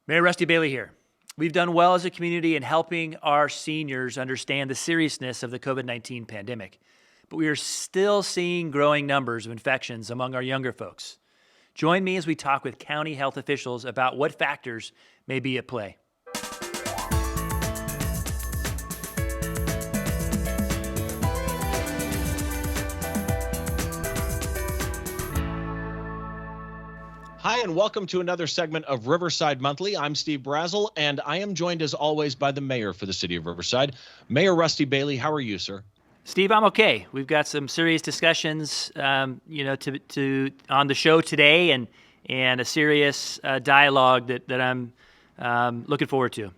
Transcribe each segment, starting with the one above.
Mayor Rusty Bailey here. We've done well as a community in helping our seniors understand the seriousness of the COVID-19 pandemic, but we are still seeing growing numbers of infections among our younger folks. Join me as we talk with county health officials about what factors may be at play. Hi, and welcome to another segment of Riverside Monthly. I'm Steve Brazel, and I am joined as always by the mayor for the city of Riverside, Mayor Rusty Bailey. How are you, sir? Steve, I'm okay. We've got some serious discussions, on the show today, and a serious dialogue that I'm looking forward to.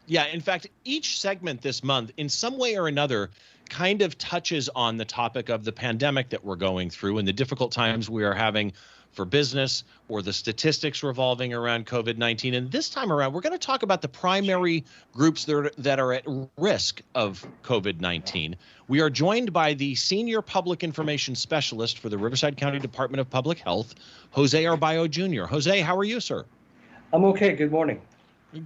Yeah, in fact, each segment this month, in some way or another, kind of touches on the topic of the pandemic that we're going through and the difficult times we are having for business or the statistics revolving around COVID-19. And this time around, we're going to talk about the primary groups that are at risk of COVID-19. We are joined by the Senior Public Information Specialist for the Riverside County Department of Public Health, Jose Arbayo Jr. Jose, how are you, sir? I'm okay. Good morning.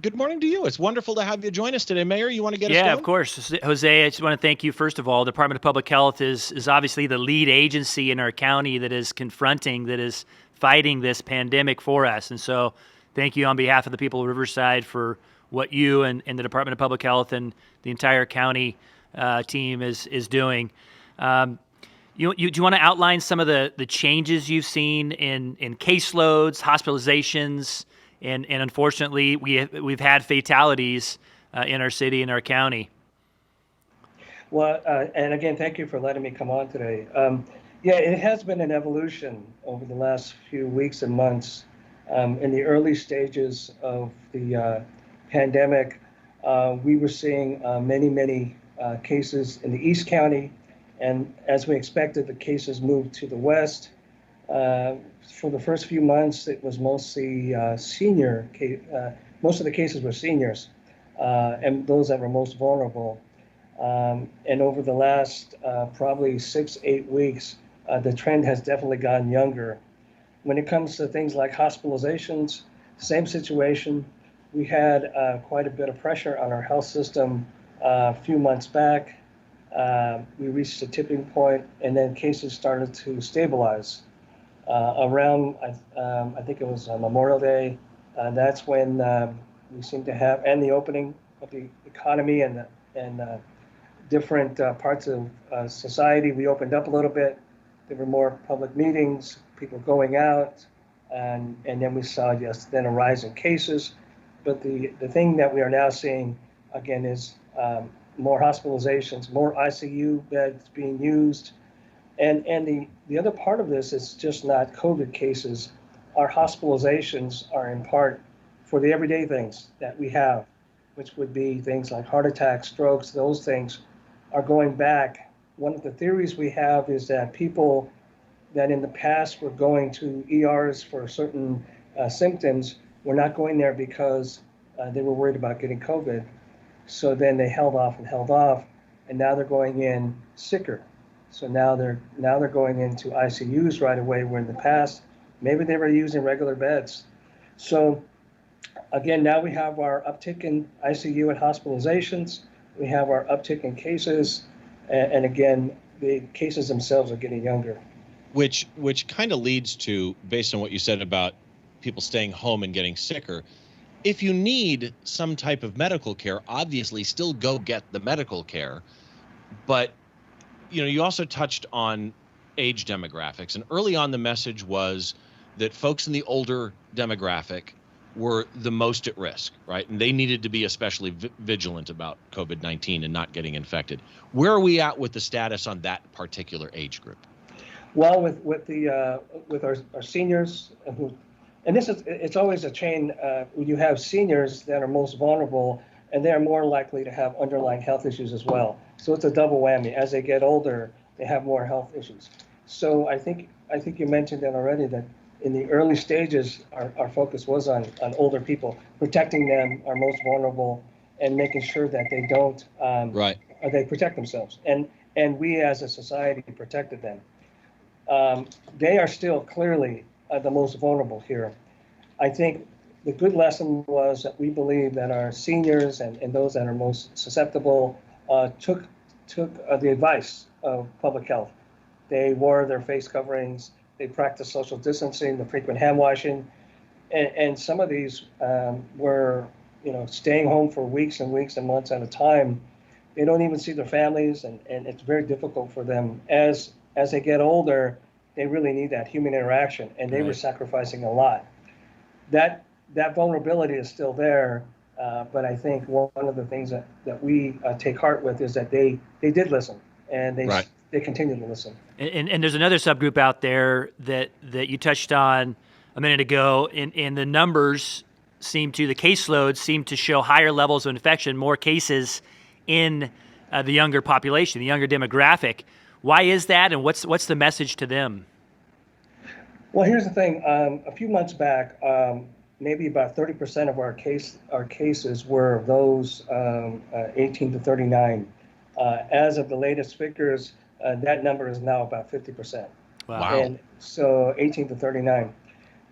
Good morning to you. It's wonderful to have you join us today. Mayor, you want to get us going? Yeah, of course. Jose, I just want to thank you, first of all. The Department of Public Health is obviously the lead agency in our county that is fighting this pandemic for us. And so thank you on behalf of the people of Riverside for what you and the Department of Public Health and the entire county team is doing. Do you want to outline some of the changes you've seen in caseloads, hospitalizations, and unfortunately, we've had fatalities in our city and our county. Well, and again, thank you for letting me come on today. Yeah, it has been an evolution over the last few weeks and months. In the early stages of the pandemic, we were seeing many cases in the East County, and as we expected, the cases moved to the West. For the first few months, it was mostly most of the cases were seniors, and those that were most vulnerable. And over the last probably 6-8 weeks, the trend has definitely gotten younger. When it comes to things like hospitalizations, same situation. We had quite a bit of pressure on our health system a few months back. We reached a tipping point, and then cases started to stabilize. Around, I think it was Memorial Day, that's when we seem to have, and the opening of the economy and different parts of society, we opened up a little bit. There were more public meetings, people going out, and then we saw then a rise in cases. But the thing that we are now seeing, again, is more hospitalizations, more ICU beds being used. And the other part of this is just not COVID cases. Our hospitalizations are in part for the everyday things that we have, which would be things like heart attacks, strokes, those things are going back. One of the theories we have is that people that in the past were going to ERs for certain symptoms were not going there because they were worried about getting COVID. So then they held off, and now they're going in sicker. So now they're going into ICUs right away, where in the past, maybe they were using regular beds. So again, now we have our uptick in ICU and hospitalizations. We have our uptick in cases. And again, the cases themselves are getting younger. Which kind of leads to, based on what you said about people staying home and getting sicker, if you need some type of medical care, obviously still go get the medical care. But you also touched on age demographics, and early on the message was that folks in the older demographic were the most at risk, right? And they needed to be especially vigilant about COVID-19 and not getting infected. Where are we at with the status on that particular age group? Well, with our seniors, and it's always a chain. You have seniors that are most vulnerable, and they're more likely to have underlying health issues as well. So it's a double whammy. As they get older, they have more health issues. So I think you mentioned that already, that in the early stages, our focus was on older people, protecting them, our most vulnerable, and making sure that they don't, they protect themselves. And we as a society protected them. They are still clearly the most vulnerable here. I think the good lesson was that we believe that our seniors and those that are most susceptible took the advice of public health. They wore their face coverings. They practiced social distancing, the frequent hand washing, and some of these were, staying home for weeks and weeks and months at a time. They don't even see their families, and it's very difficult for them. As they get older, they really need that human interaction, and they were sacrificing a lot. That vulnerability is still there, but I think one of the things that we take heart with is that they did listen, and they continue to listen. And there's another subgroup out there that you touched on a minute ago, and the numbers the caseloads seem to show higher levels of infection, more cases in the younger population, the younger demographic. Why is that, and what's the message to them? Well, here's the thing. A few months back, maybe about 30% of our cases were those 18 to 39. As of the latest figures, that number is now about 50%. Wow. And so 18 to 39.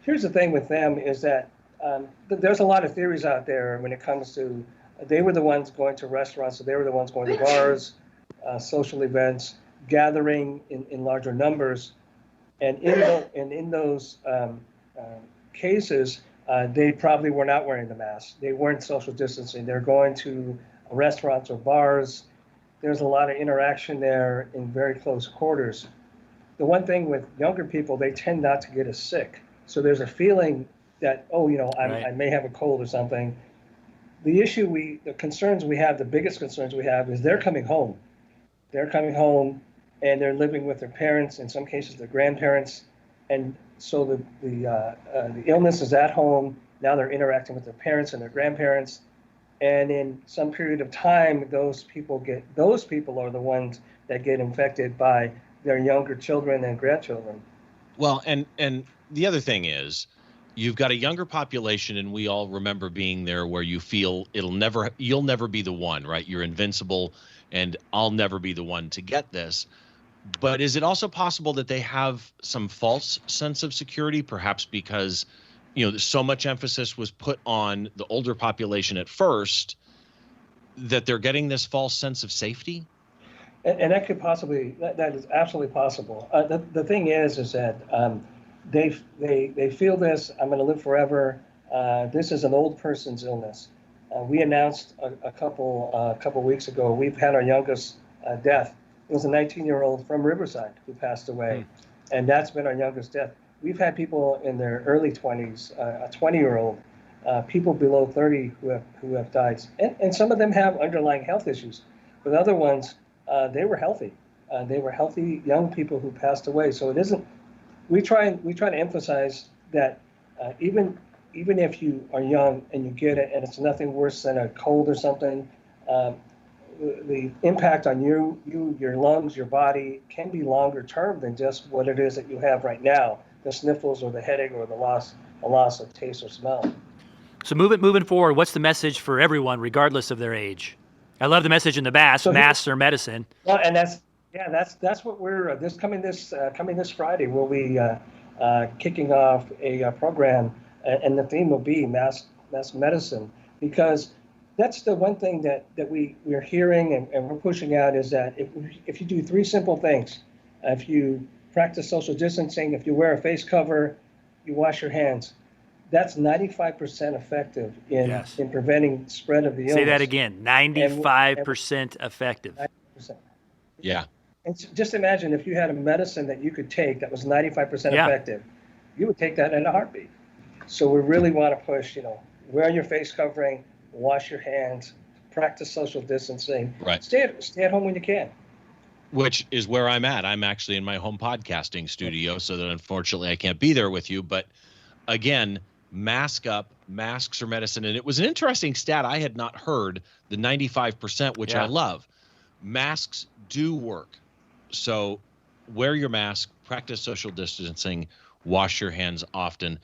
Here's the thing with them is that there's a lot of theories out there when it comes to they were the ones going to restaurants, so they were the ones going to bars, social events, gathering in larger numbers. And in those cases, they probably were not wearing the mask. They weren't social distancing. They're going to restaurants or bars. There's a lot of interaction there in very close quarters. The one thing with younger people, they tend not to get as sick. So there's a feeling that, I may have a cold or something. The concerns we have, the biggest concerns we have is they're coming home. They're coming home and they're living with their parents, in some cases their grandparents. And so the illness is at home. Now they're interacting with their parents and their grandparents. And in some period of time, those people are the ones that get infected by their younger children and grandchildren. Well, and the other thing is, you've got a younger population, and we all remember being there, where you feel you'll never be the one, right? You're invincible, and I'll never be the one to get this. But is it also possible that they have some false sense of security, perhaps because, so much emphasis was put on the older population at first, that they're getting this false sense of safety? And that could possibly, that is absolutely possible. The thing is that they feel this, I'm going to live forever. This is an old person's illness. We announced a couple weeks ago, we've had our youngest death. It was a 19-year-old from Riverside who passed away, and that's been our youngest death. We've had people in their early 20s, a 20-year-old, people below 30 who have died, and some of them have underlying health issues. But other ones, they were healthy. They were healthy young people who passed away. So it isn't. We try to emphasize that even if you are young and you get it, and it's nothing worse than a cold or something. The impact on you, your lungs, your body can be longer term than just what it is that you have right now, the sniffles or the headache or the loss of taste or smell. So moving forward, what's the message for everyone, regardless of their age? I love the message in the masks are medicine. Well, and that's what we're coming this Friday. We'll be kicking off a program, and the theme will be mask medicine, because that's the one thing that we're hearing and we're pushing out is that if you do three simple things, if you practice social distancing, if you wear a face cover, you wash your hands, that's 95% effective in preventing spread of the illness. Say that again, 95% effective. 90%. Yeah. And just imagine if you had a medicine that you could take that was 95% effective, you would take that in a heartbeat. So we really want to push, wear your face covering, wash your hands, practice social distancing. Right. Stay at home when you can. Which is where I'm at. I'm actually in my home podcasting studio, so that unfortunately I can't be there with you. But again, mask up, masks are medicine. And it was an interesting stat I had not heard, the 95%, which I love. Masks do work. So wear your mask, practice social distancing, wash your hands often.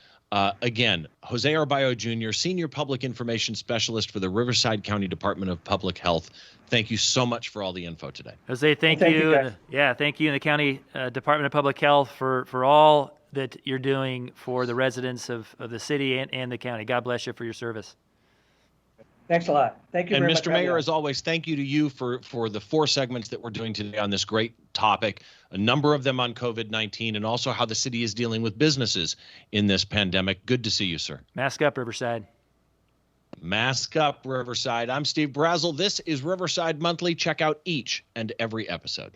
Again, Jose Arbayo Jr., Senior Public Information Specialist for the Riverside County Department of Public Health. Thank you so much for all the info today. Jose, thank you. You thank you in the County Department of Public Health for all that you're doing for the residents of the city and the county. God bless you for your service. Thanks a lot. Thank you And very much. Mr. Mayor, as always, thank you to you for the 4 segments that we're doing today on this great topic, a number of them on COVID-19, and also how the city is dealing with businesses in this pandemic. Good to see you, sir. Mask up, Riverside. Mask up, Riverside. I'm Steve Brazel. This is Riverside Monthly. Check out each and every episode.